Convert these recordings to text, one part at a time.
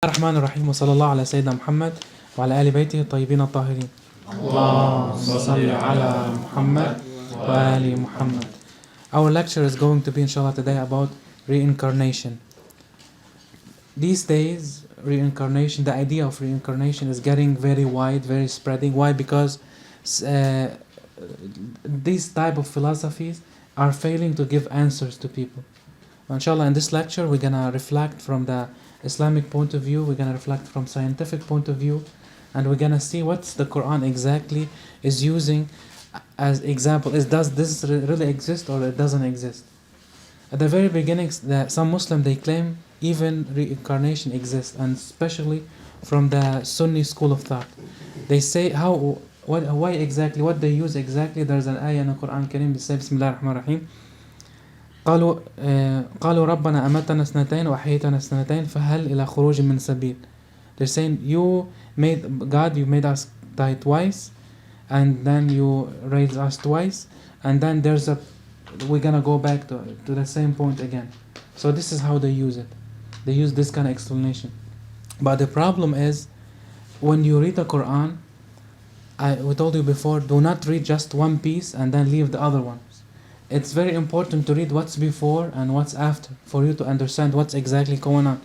الرحمن الرحيم وصلى الله على سيدنا محمد وعلى آل بيته الطيبين الطاهرين. اللهم صل على محمد وآل محمد. Our lecture is going to be inshallah today about reincarnation. These days, reincarnation, the idea of reincarnation is getting very wide, very spreading. Why? Because these type of philosophies are failing to give answers to people. Inshallah, in this lecture, we're gonna reflect from the Islamic point of view, we're gonna reflect from scientific point of view, and we're gonna see what the Quran exactly is using as example. Does this really exist or it doesn't exist? At the very beginning, some Muslims, they claim even reincarnation exists, and especially from the Sunni school of thought. They say why exactly, what they use exactly. There's an ayah in the Quran Kareem that says بسم الله الرحمن الرحيم قالوا ربنا أمتنا سنتين وأحييتنا سنتين فهل إلى خروج من سبيل. They're saying, you made us die twice, and then you raised us twice, and then we're gonna go back to the same point again. So this is how they use it. They use this kind of explanation. But the problem is, when you read the Quran, we told you before, do not read just one piece and then leave the other one. It's very important to read what's before and what's after for you to understand what's exactly going on.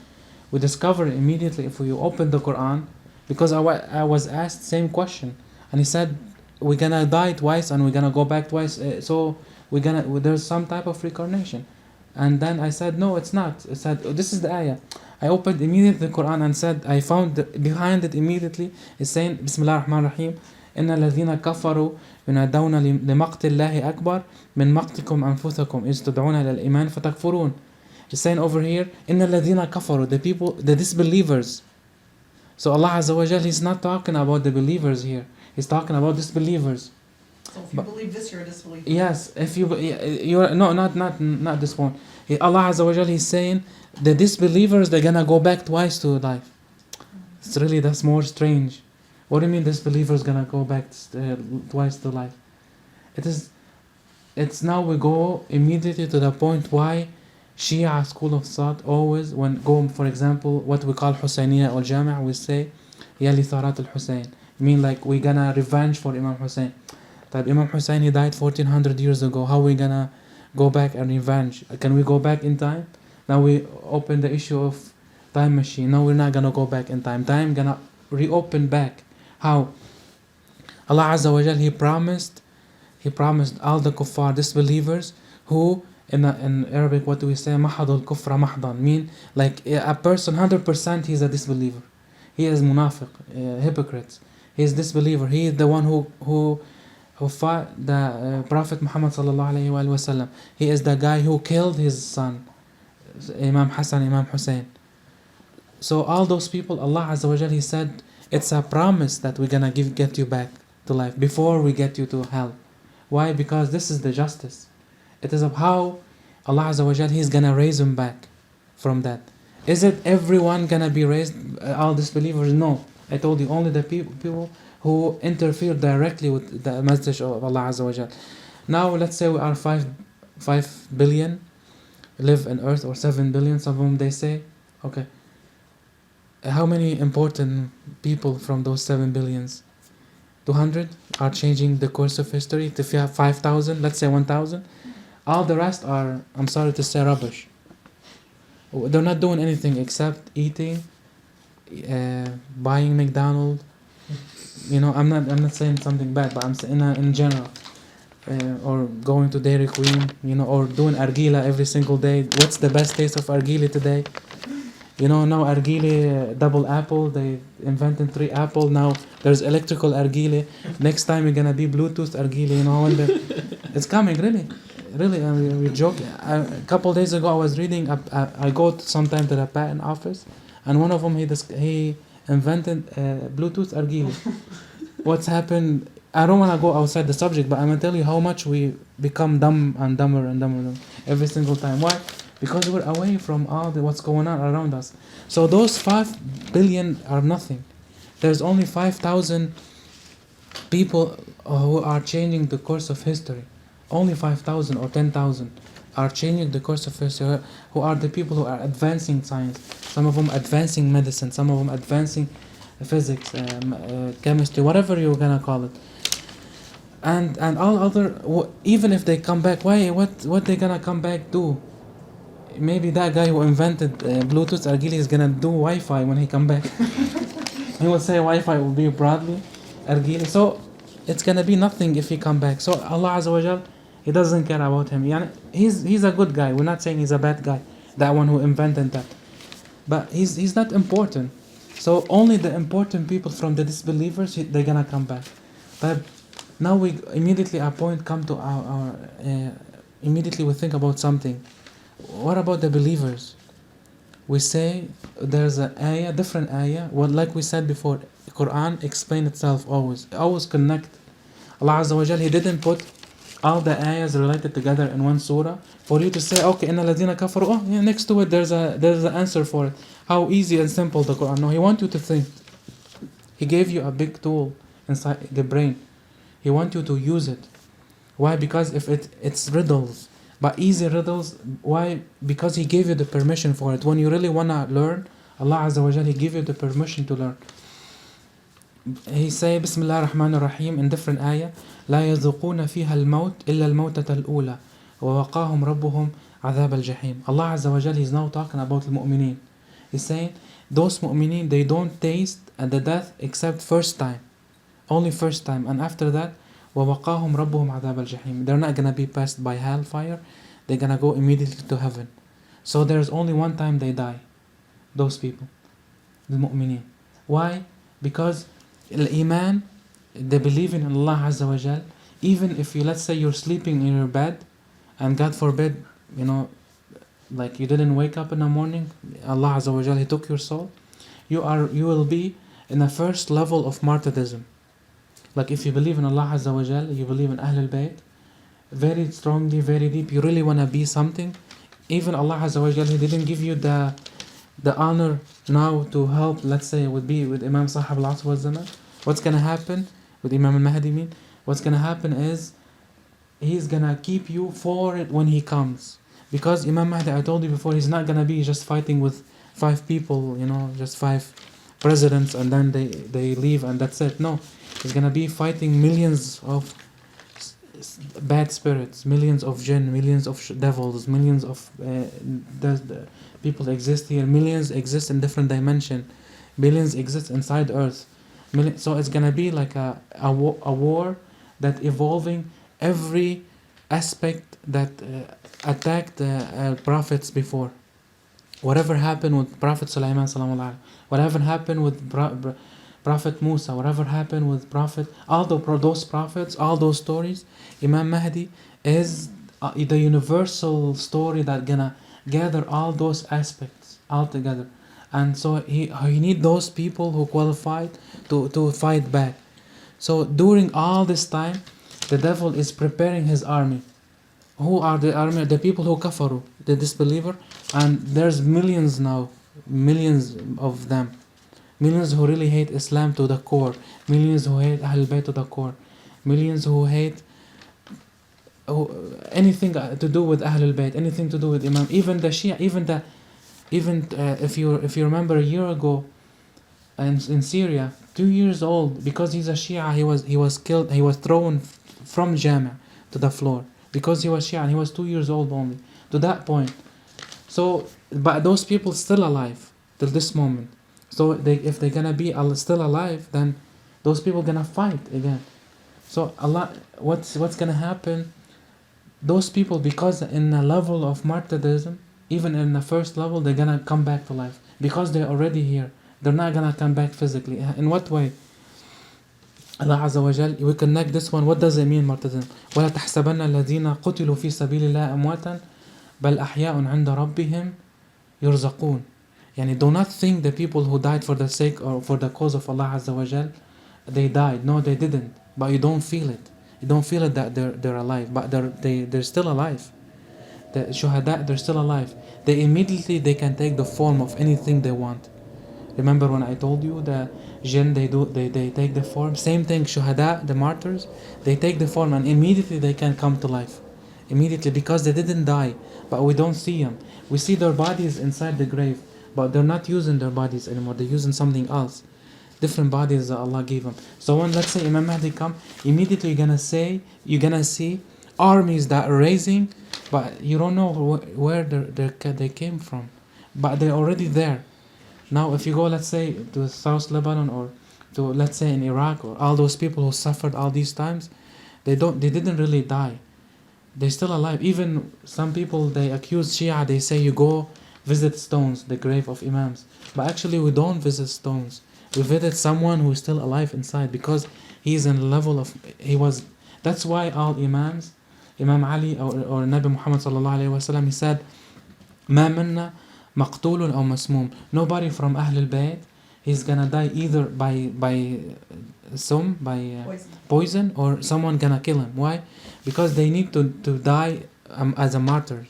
We discover immediately if you open the Quran, because I was asked same question, and he said we're gonna die twice and we're gonna go back twice, so there's some type of reincarnation. And then I said no, it's not. I said this is the ayah. I opened immediately the Quran and said I found behind it immediately it's saying Bismillah ar-Rahman ar-Rahim إن الذين كفروا ينادون لمقت الله أكبر من مقتكم أنفسكم إذ تدعون إلى الإيمان فتكفرون. It's saying over here إن الذين كفروا, the disbelievers. So Allah Azza wa Jal, He's not talking about the believers here. He's talking about disbelievers. So if you believe this, you're a disbeliever. Yes, if you're not this one. Allah Azza wa Jal, He's saying the disbelievers, they're gonna go back twice to life. That's more strange. What do you mean disbelievers gonna go back twice to life? It's now we go immediately to the point why Shia school of thought always, for example, what we call Husayniyya or Jami', we say Yali Tharat al-Husayn. Mean like we're gonna revenge for Imam Hussein. That Imam Hussein, he died 1400 years ago. How we gonna go back and revenge? Can we go back in time? Now we open the issue of time machine. No, we're not gonna go back in time. Time gonna reopen back. How? Allah Azza wa Jal, He promised all the kuffar, disbelievers, who in Arabic, what do we say? Mahadul kufra mahdan. Mean like a person 100% he's a disbeliever. He is munafiq, hypocrite. He is disbeliever. He is the one who fought the Prophet Muhammad sallallahu alaihi wasallam. He is the guy who killed his son, Imam Hassan, Imam Hussein. So all those people, Allah Azza wa Jal, He said, it's a promise that we're gonna get you back to life before we get you to hell. Why? Because this is the justice. It is of how Allah Azza wa Jal, He's gonna raise them back from that. Is it everyone gonna be raised, all disbelievers? No. I told you only the people who interfere directly with the message of Allah Azza wa Jal. Now let's say we are 5 billion live on earth, or 7 billion, some of them they say. Okay. How many important people from those 7 billions? 200 are changing the course of history. If you have 5,000, let's say 1,000, all the rest are, I'm sorry to say, rubbish. They're not doing anything except eating, buying McDonald's. I'm not saying something bad, but I'm saying in general, or going to Dairy Queen, or doing argila every single day. What's the best taste of argila today? Now argile, double apple, they invented 3 apple. Now there's electrical argile. Next time we're gonna be Bluetooth argile. It's coming, really. We're joking. A couple days ago I was reading, I go sometime to the patent office, and one of them, he invented Bluetooth argile. What's happened? I don't want to go outside the subject, but I'm gonna tell you how much we become dumb and dumber and dumber every single time. Why? Because we're away from all what's going on around us. So those 5 billion are nothing. There's only 5,000 people who are changing the course of history. Only 5,000 or 10,000. are changing the course of history, who are the people who are advancing science. Some of them advancing medicine, some of them advancing physics, chemistry, whatever you're gonna call it. And all other, even if they come back, what they gonna come back do? Maybe that guy who invented Bluetooth Argili is gonna do Wi-Fi when he come back. He will say Wi-Fi will be broadly Argili. So it's gonna be nothing if he come back. So Allah Azza wa Jal, He doesn't care about him. Yani he's a good guy. We're not saying he's a bad guy. That one who invented that. But he's not important. So only the important people from the disbelievers, they're gonna come back. But now we immediately our point come to our immediately we think about something. What about the believers? We say there's an ayah, different ayah. Well, like we said before, the Quran explain itself always connect. Allah Azza wa Jal, He didn't put all the ayahs related together in one surah for you to say, okay, inna ladina kafaru. Oh, yeah, next to it there's an answer for it. How easy and simple the Quran. No, He wants you to think. He gave you a big tool inside the brain. He wants you to use it. Why? Because if it's riddles, but easy riddles. Why? Because He gave you the permission for it. When you really wanna learn, Allah Azza wa Jal, He give you the permission to learn. He say Bismillah ar-Rahman ar-Rahim in different ayah. لا يذوقون فيها الموت إلا الموتة الأولى ووقاهم ربهم عذاب الجحيم. Allah Azza wa Jal, He's now talking about the mu'mineen. He's saying those mu'mineen, they don't taste the death except first time, only first time, and after that ووقاهم ربهم عذاب الجحيم. They're not gonna be passed by hellfire. They're gonna go immediately to heaven. So there's only one time they die. Those people, the mu'mineen. Why? Because Iman, they believe in Allah Azza wa Jal. Even if you, let's say you're sleeping in your bed, and God forbid, like you didn't wake up in the morning, Allah Azza wa Jal, He took your soul, you will be in the first level of martyrdom. Like if you believe in Allah Azza wa Jal, you believe in Ahlul Bayt, very strongly, very deep, you really want to be something, even Allah Azza wa Jal, He didn't give you the honor now to help, let's say, with Imam Sahab al-Asr wal Zaman. What's going to happen with Imam al-Mahdi? What's going to happen is he's going to keep you for it when he comes. Because Imam Mahdi, I told you before, he's not going to be just fighting with 5 people, just 5 presidents and then they leave and that's it. No, he's going to be fighting millions of bad spirits, millions of jinn, millions of devils, millions of the people exist here, millions exist in different dimension, billions exist inside earth. So it's gonna be like a war that evolving every aspect that attacked prophets before. Whatever happened with Prophet Sulaiman sallallahu alaihi, whatever happened with Prophet Moussa, whatever happened with all those prophets, all those stories, Imam Mahdi is the universal story that gonna gather all those aspects all together. And so he need those people who qualified to fight back. So during all this time, the devil is preparing his army. Who are the army? The people who kafaru, the disbeliever, and there's millions now, millions of them. Millions who really hate Islam to the core. Millions who hate Ahlul Bayt to the core. Millions who hate anything to do with Ahlul Bayt, anything to do with Imam, even the Shia, even if you remember a year ago in Syria, 2 years old, because he's a Shia, he was killed, he was thrown from Jama to the floor because he was Shia and he was 2 years old only, to that point. So, but those people still alive till this moment. So if they're gonna be still alive, then those people gonna fight again. So Allah, what's gonna happen? Those people, because in a level of martyrdom, even in the first level, they're gonna come back to life because they're already here. They're not gonna come back physically. In what way? Allah Azza wa Jal, we connect this one. What does it mean, martyrdom? وَلَا تَحْسَبَنَّ الَّذِينَ قُتِلُوا فِي سَبِيلِ اللَّهِ أَمْوَاتًا بَلْ أَحْيَاءٌ عِنْدَ رَبِّهِمْ يُرْزَقُونَ. Yani do not think the people who died for the sake or for the cause of Allah Azza wa Jal, they died. No, they didn't. But you don't feel it. You don't feel it that they're alive. But they're still alive. The shuhada, they're still alive. They immediately can take the form of anything they want. Remember when I told you the jinn, they take the form. Same thing, shuhada, the martyrs, they take the form and immediately they can come to life. immediately, because they didn't die, but we don't see them. We see their bodies inside the grave, but they're not using their bodies anymore. They're using something else, different bodies that Allah gave them. So when, let's say, Imam Mahdi come, immediately you're gonna see armies that are raising, but you don't know where they came from, but they're already there. Now if you go, let's say, to South Lebanon, or to, let's say, in Iraq, or all those people who suffered all these times, they didn't really die. They're still alive. Even some people, they accuse Shia, they say you go visit stones, the grave of Imams. But actually we don't visit stones. We visit someone who is still alive inside, because he's in the level of, that's why all Imams, Imam Ali or Nabi Muhammad sallallahu alayhi wa sallam, he said, ما منا مقتول أو مسموم. Nobody from Ahl al-Bayt, he's gonna die either by poison, or someone gonna kill him. Why? Because they need to die as a martyr.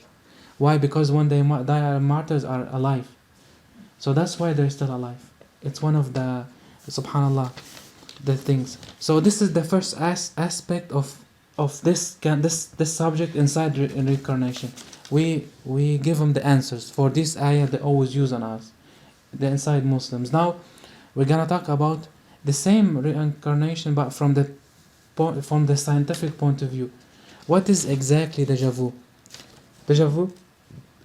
Why? Because when they die, martyrs are alive. So that's why they're still alive. It's one of the, subhanallah, the things. So this is the first aspect of this subject inside reincarnation. We give them the answers for this ayah they always use on us, the inside Muslims. Now we're gonna talk about the same reincarnation, but from the scientific point of view. What is exactly deja vu? Deja vu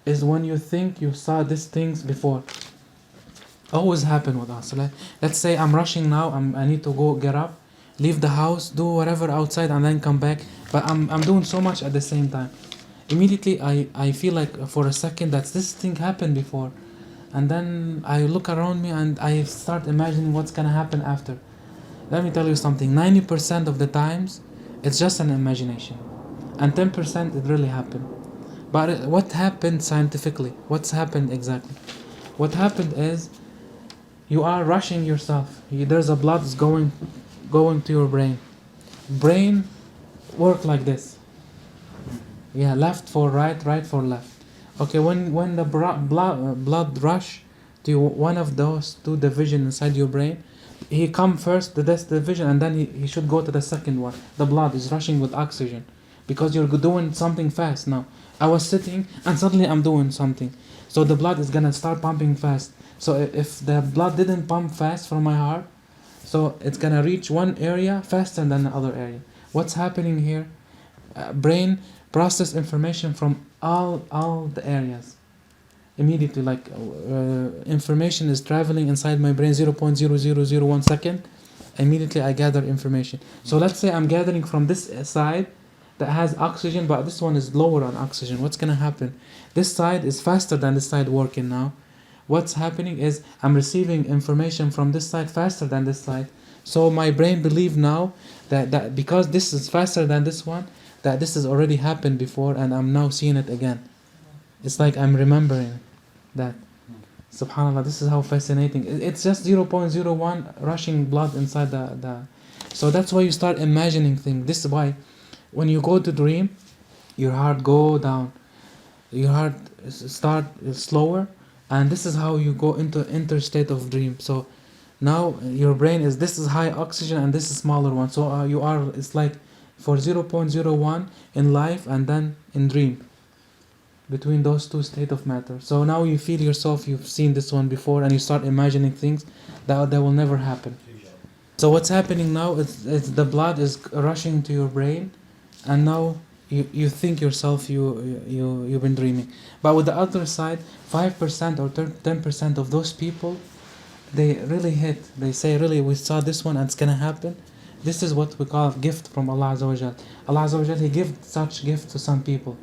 is when you think you saw these things before. Always happen with us. Let's say I'm rushing now, I need to go get up, leave the house, do whatever outside, and then come back, but I'm doing so much at the same time. Immediately I feel like for a second that this thing happened before, and then I look around me and I start imagining what's gonna happen after. Let me tell you something, 90% of the times it's just an imagination, and 10% it really happened. But what happened scientifically? What's happened exactly? What happened is, you are rushing yourself. There's a blood is going to your brain. Brain work like this. Yeah, left for right, right for left. Okay, when the blood rush to one of those two divisions inside your brain, he come first to this division, and then he should go to the second one. The blood is rushing with oxygen, because you're doing something fast now. I was sitting and suddenly I'm doing something. So the blood is gonna start pumping fast. So if the blood didn't pump fast from my heart, so it's gonna reach one area faster than the other area. What's happening here? Brain process information from all the areas immediately. Like information is traveling inside my brain 0.0001 second. Immediately I gather information. So let's say I'm gathering from this side that has oxygen, but this one is lower on oxygen. What's gonna happen? This side is faster than this side working now. What's happening is I'm receiving information from this side faster than this side. So my brain believe now that because this is faster than this one, that this has already happened before, and I'm now seeing it again. It's like I'm remembering that. Subhanallah, this is how fascinating. It's just 0.01 rushing blood inside the. So that's why you start imagining things. This is why when you go to dream, your heart go down. Your heart start slower, and this is how you go into interstate of dream. So now your brain is, this is high oxygen and this is smaller one. So it's like for 0.01 in life and then in dream, between those two state of matter. So now you feel yourself, you've seen this one before, and you start imagining things that will never happen. So what's happening now is the blood is rushing to your brain, and now you think yourself you've been dreaming. But with the other side, 5% or 10% of those people, they really hit. They say, really, we saw this one and it's gonna happen. This is what we call gift from Allah Azza wa Jal. Allah Azza wa Jal, He gives such gift to some people.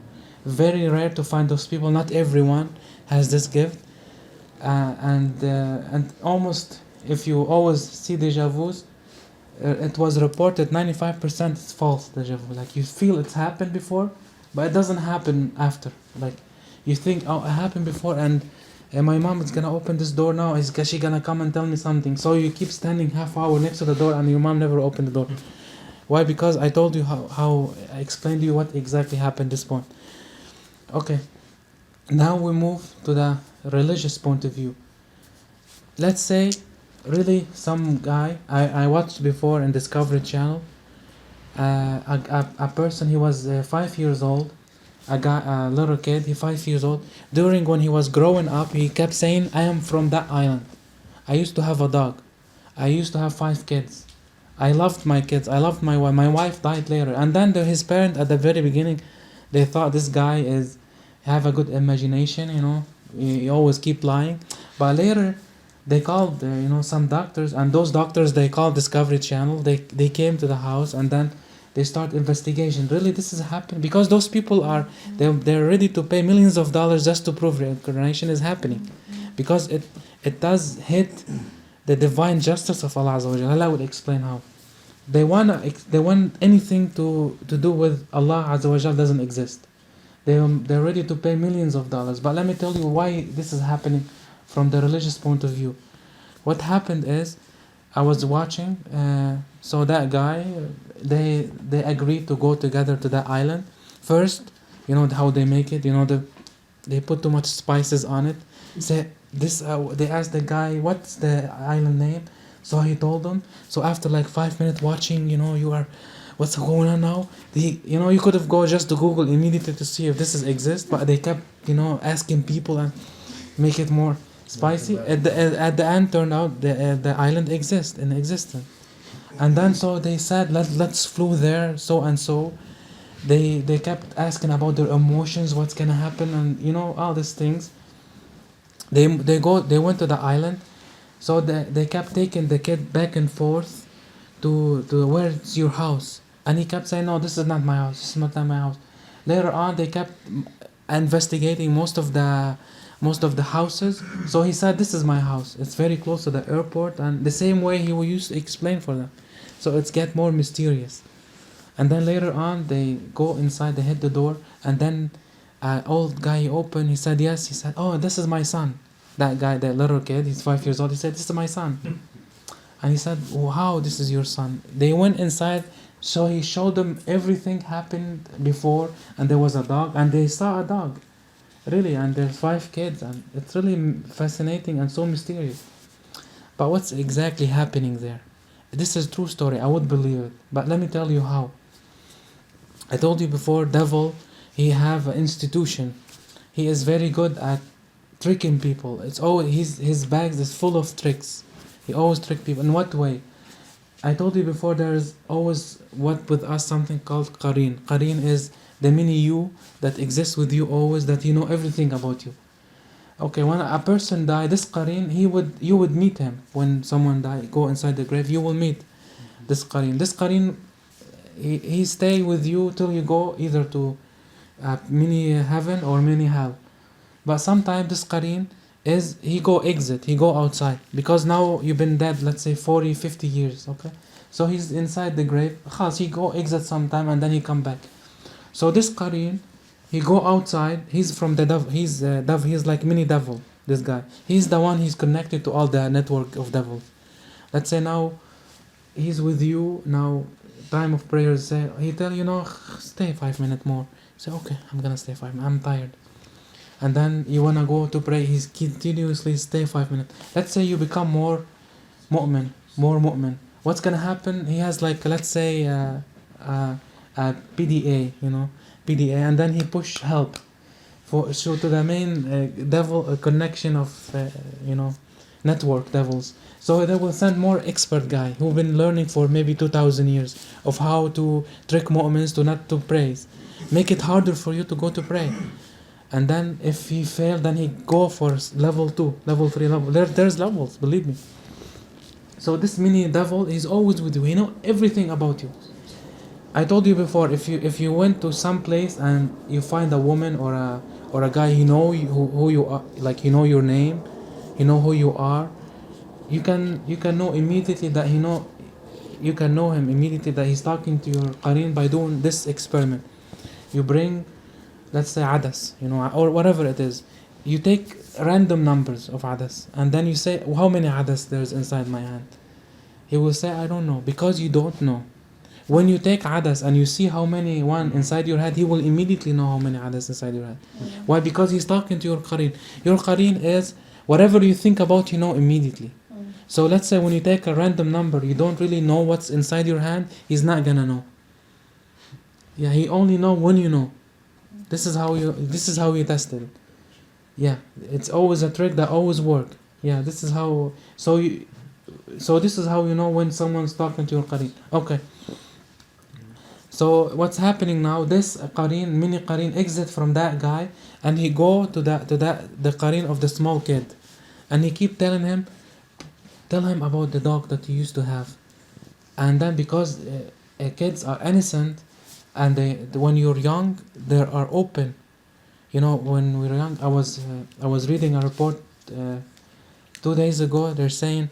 Very rare to find those people. Not everyone has this gift, and almost, if you always see deja vus, it was reported 95% is false deja vu. Like you feel it's happened before, but it doesn't happen after. Like you think, oh, it happened before, and my mom is gonna open this door now. Is she gonna come and tell me something? So you keep standing half hour next to the door, and your mom never opened the door. Why? Because I told you how I explained to you what exactly happened this point. Okay, now we move to the religious point of view. Let's say, really, some guy I watched before in Discovery Channel, a person, he was 5 years old, a little kid, he's 5 years old. During when he was growing up, he kept saying, "I am from that island. I used to have a dog. I used to have 5 kids. I loved my kids. I loved my wife. My wife died later." And then his parents at the very beginning, they thought this guy is have a good imagination. He always keep lying. But later, they called some doctors, and those doctors they called Discovery Channel. They came to the house, and then they start investigation. Really, this is happening because those people are they're ready to pay millions of dollars just to prove reincarnation is happening, because it does hit the divine justice of Allah Azza wa Jalla. Allah will explain how. They want anything to do with Allah Azza wa Jalla doesn't exist. They're ready to pay millions of dollars. But let me tell you why this is happening from the religious point of view. What happened is, I was watching, so that guy, they agreed to go together to that island. First, how they make it, they put too much spices on it. They asked the guy, "What's the island name?" So he told them. So after like 5 minutes watching, what's going on now? You could have go just to Google immediately to see if this exists, but they kept, asking people and make it more spicy. At the end, turned out the island exists in existence. And then so they said, let's flew there, so and so. They kept asking about their emotions, what's gonna happen, and all these things. They went to the island, so they kept taking the kid back and forth to where's your house, and he kept saying, "No, this is not my house. This is not my house." Later on, they kept investigating most of the houses. So he said, "This is my house. It's very close to the airport," and the same way he used to explain for them. So it's get more mysterious. And then later on, they go inside. They hit the door, and then old guy opened. He said, "Yes." He said, "Oh, this is my son." That guy, that little kid, he's 5 years old. He said, "This is my son." And he said, "Oh, how this is your son?" They went inside. So he showed them everything happened before, and there was a dog, and they saw a dog. Really, and there's 5 kids, and it's really fascinating and so mysterious. But what's exactly happening there? This is a true story. I would believe it. But let me tell you how. I told you before, devil, he have an institution. He is very good at tricking people. It's always his bags is full of tricks. He always trick people. In what way? I told you before, there is always what with us something called Qarin. Qarin is the mini you that exists with you always, that you know everything about you. Okay, when a person die, this Qarin, you would meet him. When someone die, go inside the grave, you will meet this Qarin. This Qarin, he stay with you till you go either to mini heaven or mini hell. But sometimes this Qarin he go outside, because now you've been dead, let's say 40, 50 years, okay? So he's inside the grave, he go exit sometime and then he come back. So this Qarin, he go outside, he's from the devil, he's like mini devil, this guy. He's the one, he's connected to all the network of devils. Let's say now, he's with you, now time of prayer, he tell you, stay 5 minutes more. Say, okay, I'm gonna stay 5 minutes, I'm tired. And then you wanna go to pray, he's continuously stay 5 minutes. Let's say you become more mu'min. What's gonna happen? He has like, let's say, PDA, PDA, and then he push help to the main devil connection of network devils. So they will send more expert guy who've been learning for maybe 2,000 years of how to trick mu'mins to not to pray, make it harder for you to go to pray. And then if he failed, then he go for level 2, level 3, there's levels, believe me. So this mini devil is always with you. He know everything about you. I told you before, if you went to some place and you find a woman or a guy, he know who you are, like he know your name, he know who you are. You can know immediately that you can know him immediately that he's talking to your Qarin by doing this experiment. You bring, let's say, adas, or whatever it is. You take random numbers of adas, and then you say, how many adas there's inside my hand? He will say, I don't know, because you don't know. When you take adas and you see how many one inside your head, he will immediately know how many adas inside your head. Why? Because he's talking to your Qarin. Your Qarin is whatever you think about, you know immediately. So let's say when you take a random number, you don't really know what's inside your hand, he's not gonna know. Yeah, he only know when you know. This is how you test it. Yeah, it's always a trick that always work. Yeah, this is how. So this is how you know when someone's talking to your qarin. Okay. So what's happening now? This qarin, mini qarin, exit from that guy, and he go to the qarin of the small kid, and he keep telling him, tell him about the dog that you used to have, and then because kids are innocent, and when you're young, they are open. You know, when we were young, I was reading a report 2 days ago. They're saying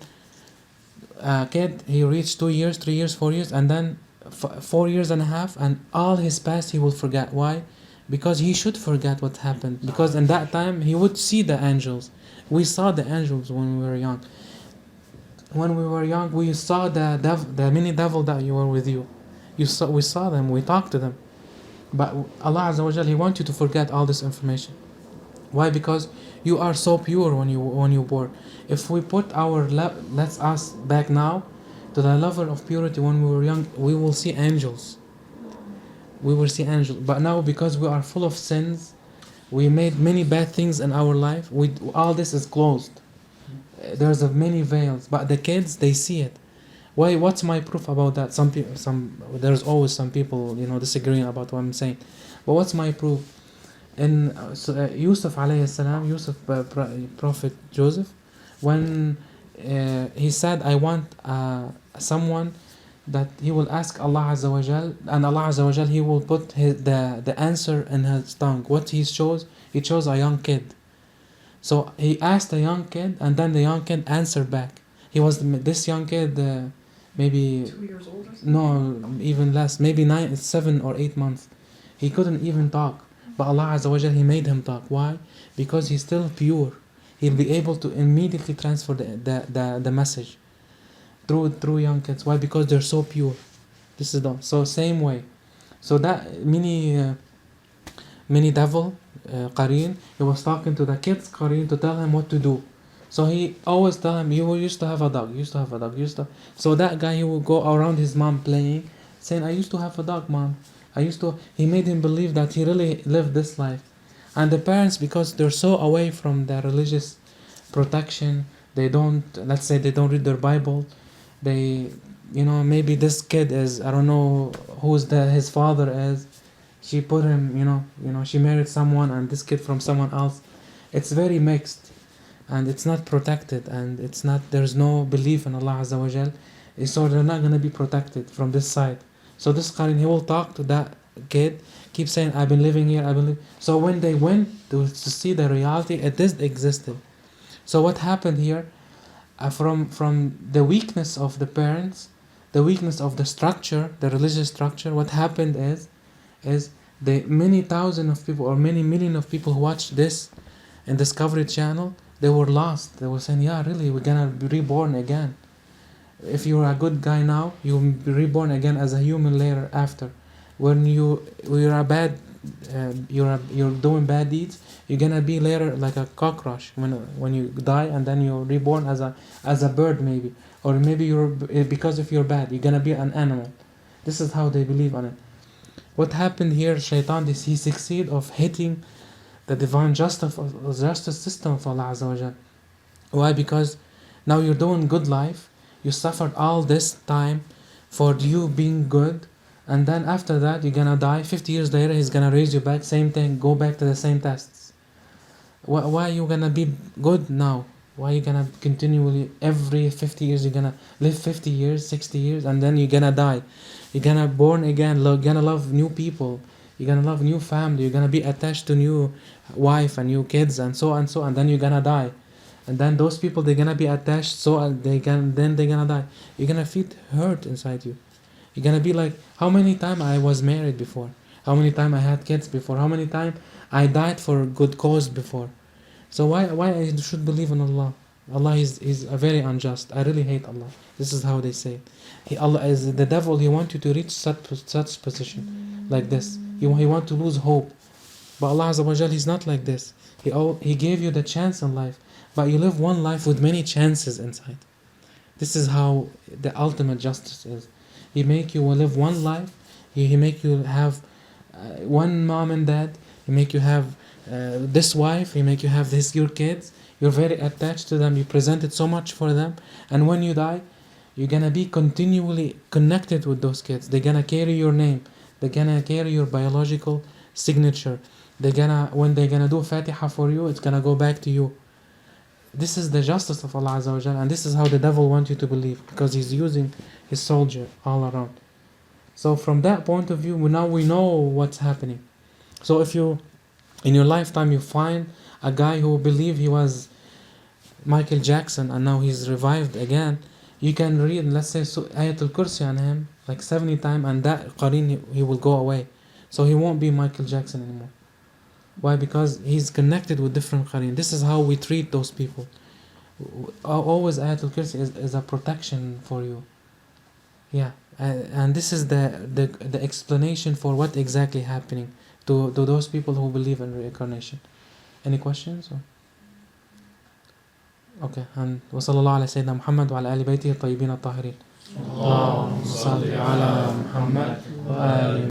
a kid, he reached 2 years, 3 years, 4 years, and then 4 years and a half, and all his past he will forget. Why? Because he should forget what happened. Because in that time he would see the angels. We saw the angels when we were young. When we were young, we saw the mini devil that you were with you. We saw them. We talked to them. But Allah Azza wa Jal, He wants you to forget all this information. Why? Because you are so pure when you born. If we put let's us back now to the level of purity when we were young, we will see angels. We will see angels. But now, because we are full of sins, we made many bad things in our life. All this is closed. There's many veils. But the kids, they see it. Why? What's my proof about that? There's always some people, disagreeing about what I'm saying. But what's my proof? In Yusuf alayhi salam, Prophet Joseph, when he said, I want someone that he will ask Allah Azza wa Jal, and Allah Azza wa Jal, He will put the answer in his tongue. What he chose a young kid. So he asked a young kid, and then the young kid answered back. This young kid, maybe 2 years old or something? no, even less, maybe 7 or 8 months. He couldn't even talk, but Allah Azza wa Jal, He made him talk. Why? Because he's still pure. He'll be able to immediately transfer the message through young kids. Why? Because they're so pure. This is so same way. So that mini devil, Qareen, he was talking to the kids Qareen to tell him what to do. So he always tell him, you used to have a dog, So that guy, he will go around his mom playing, saying, I used to have a dog, mom. He made him believe that he really lived this life. And the parents, because they're so away from the religious protection, let's say they don't read their Bible. Maybe this kid is, I don't know his father is. She put him, she married someone, and this kid from someone else. It's very mixed. And it's not protected, and there's no belief in Allah Azza wa Jal, so they're not going to be protected from this side. So this Qarin, he will talk to that kid, keep saying, I've been living here, So when they went to see the reality, it existed. So what happened here, from the weakness of the parents, the weakness of the structure, the religious structure, what happened is the many thousand of people or many million of people who watched this in Discovery Channel, they were lost. They were saying, yeah, really, we're gonna be reborn again. If you're a good guy now, you'll be reborn again as a human later after. When you're doing bad deeds, you're gonna be later like a cockroach when you die, and then you're reborn as a bird maybe, or maybe because if you're bad, you're gonna be an animal. This is how they believe on it. What happened here, Shaitan, he succeed of hitting the divine justice system of Allah Azza wa Jal. Why? Because now you're doing good life, you suffered all this time for you being good, and then after that you're gonna die. 50 years later, He's gonna raise you back, same thing, go back to the same tests. Why are you gonna be good now? Why are you gonna continually, every 50 years, you're gonna live 50 years, 60 years, and then you're gonna die. You're gonna born again, you're gonna love new people, you're gonna love new family, you're gonna be attached to new wife and new kids, and so and so, and then you're gonna die. And then those people, they're gonna be attached, so they're gonna die. You're gonna feel hurt inside you. You're gonna be like, how many times I was married before? How many times I had kids before? How many times I died for a good cause before? So why I should believe in Allah? Allah is a very unjust. I really hate Allah. This is how they say it. Allah is the devil. He wants you to reach such position like this. He want to lose hope. But Allah Azza wa Jal, He's not like this. He gave you the chance in life, but you live one life with many chances inside. This is how the ultimate justice is. He make you live one life. He make you have one mom and dad. He make you have this wife, he make you have your kids. You're very attached to them, you presented so much for them, and when you die, you're gonna be continually connected with those kids. They're gonna carry your name, they're gonna carry your biological signature. When they're gonna do Fatiha for you, it's gonna go back to you. This is the justice of Allah Azza wa Jal, and this is how the devil wants you to believe, because he's using his soldier all around. So from that point of view, now we know what's happening. So if you, in your lifetime, you find a guy who believed he was Michael Jackson and now he's revived again, you can read, let's say, Ayatul Kursi on him like 70 times, and that Qarin, he will go away. So he won't be Michael Jackson anymore. Why? Because he's connected with different Qarin. This is how we treat those people. Always Ayatul Kursi is a protection for you. Yeah, and this is the explanation for what exactly happening to those people who believe in reincarnation. Any questions? Okay, and وصلى الله على سيدنا محمد وعلى آل بيته الطيبين الطاهرين. اللهم صل على محمد وآل